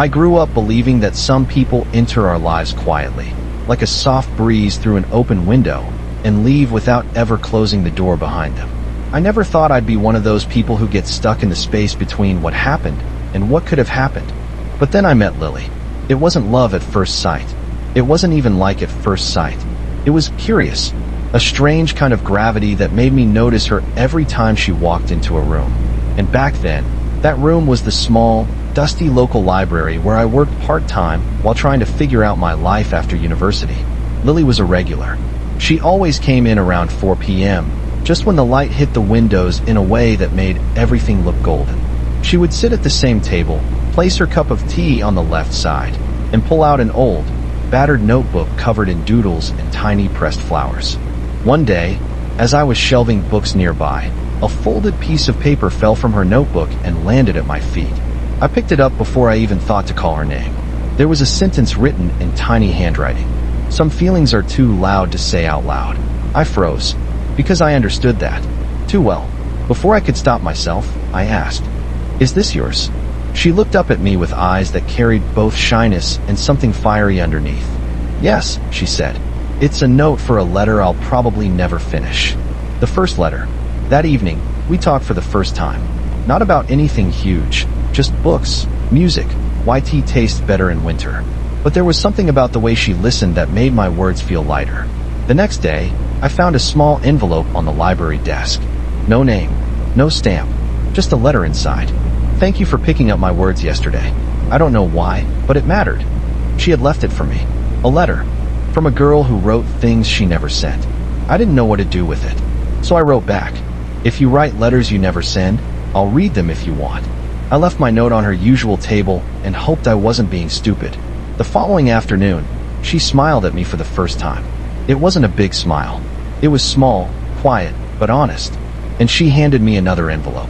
I grew up believing that some people enter our lives quietly, like a soft breeze through an open window, and leave without ever closing the door behind them. I never thought I'd be one of those people who gets stuck in the space between what happened and what could have happened. But then I met Lily. It wasn't love at first sight. It wasn't even like at first sight. It was curious, a strange kind of gravity that made me notice her every time she walked into a room. And back then, that room was the small, dusty local library where I worked part-time while trying to figure out my life after university. Lily was a regular. She always came in around 4 p.m., just when the light hit the windows in a way that made everything look golden. She would sit at the same table, place her cup of tea on the left side, and pull out an old, battered notebook covered in doodles and tiny pressed flowers. One day, as I was shelving books nearby, a folded piece of paper fell from her notebook and landed at my feet. I picked it up before I even thought to call her name. There was a sentence written in tiny handwriting. Some feelings are too loud to say out loud. I froze, because I understood that too well. Before I could stop myself, I asked, "Is this yours?" She looked up at me with eyes that carried both shyness and something fiery underneath. "Yes," she said. "It's a note for a letter I'll probably never finish." The first letter. That evening, we talked for the first time. Not about anything huge, just books, music, why tea tastes better in winter. But there was something about the way she listened that made my words feel lighter. The next day, I found a small envelope on the library desk. No name, no stamp, just a letter inside. "Thank you for picking up my words yesterday. I don't know why, but it mattered." She had left it for me. A letter. From a girl who wrote things she never sent. I didn't know what to do with it. So I wrote back, "If you write letters you never send, I'll read them if you want." I left my note on her usual table and hoped I wasn't being stupid. The following afternoon, she smiled at me for the first time. It wasn't a big smile. It was small, quiet, but honest. And she handed me another envelope.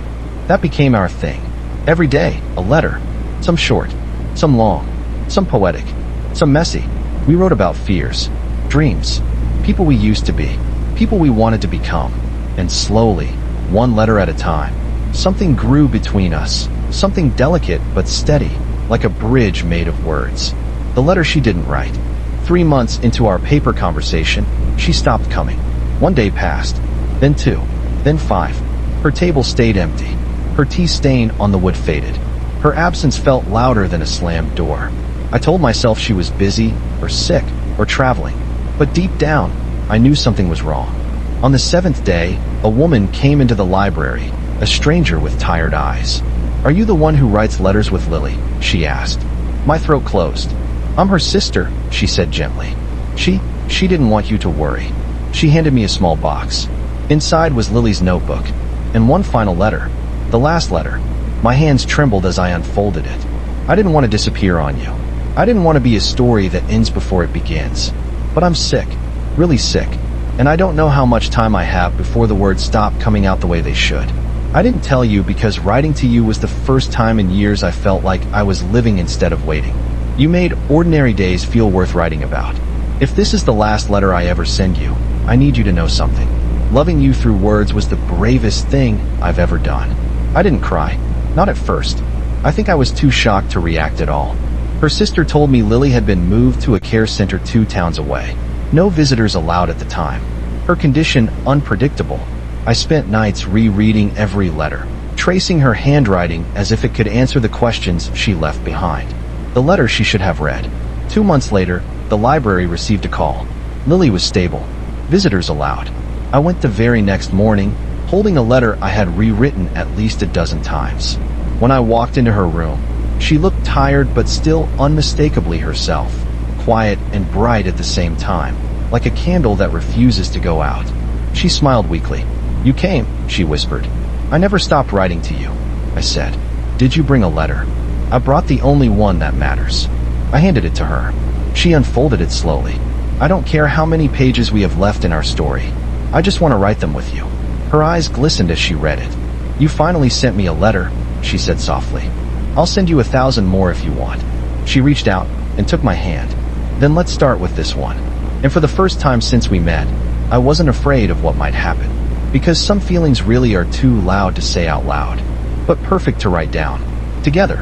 That became our thing. Every day, a letter. Some short, some long, some poetic, some messy. We wrote about fears, dreams, people we used to be, people we wanted to become. And slowly, one letter at a time, something grew between us, something delicate but steady, like a bridge made of words. The letter she didn't write. 3 months into our paper conversation, she stopped coming. One day passed, then 2, then 5. Her table stayed empty. Her tea stain on the wood faded. Her absence felt louder than a slammed door. I told myself she was busy, or sick, or traveling. But deep down, I knew something was wrong. On the 7th day, a woman came into the library, a stranger with tired eyes. "Are you the one who writes letters with Lily?" she asked. My throat closed. "I'm her sister," she said gently. She didn't want you to worry." She handed me a small box. Inside was Lily's notebook, and one final letter. The last letter. My hands trembled as I unfolded it. "I didn't want to disappear on you. I didn't want to be a story that ends before it begins. But I'm sick, really sick, and I don't know how much time I have before the words stop coming out the way they should. I didn't tell you because writing to you was the first time in years I felt like I was living instead of waiting. You made ordinary days feel worth writing about. If this is the last letter I ever send you, I need you to know something. Loving you through words was the bravest thing I've ever done." I didn't cry. Not at first. I think I was too shocked to react at all. Her sister told me Lily had been moved to a care center 2 towns away. No visitors allowed at the time. Her condition unpredictable. I spent nights rereading every letter, tracing her handwriting as if it could answer the questions she left behind. The letter she should have read. 2 months later, the library received a call. Lily was stable. Visitors allowed. I went the very next morning, holding a letter I had rewritten at least a dozen times. When I walked into her room, she looked tired but still unmistakably herself, quiet and bright at the same time, like a candle that refuses to go out. She smiled weakly. "You came," she whispered. "I never stopped writing to you," I said. "Did you bring a letter?" "I brought the only one that matters." I handed it to her. She unfolded it slowly. "I don't care how many pages we have left in our story. I just want to write them with you." Her eyes glistened as she read it. "You finally sent me a letter," she said softly. "I'll send you 1,000 more if you want." She reached out and took my hand. "Then let's start with this one." And for the first time since we met, I wasn't afraid of what might happen. Because some feelings really are too loud to say out loud, but perfect to write down. Together.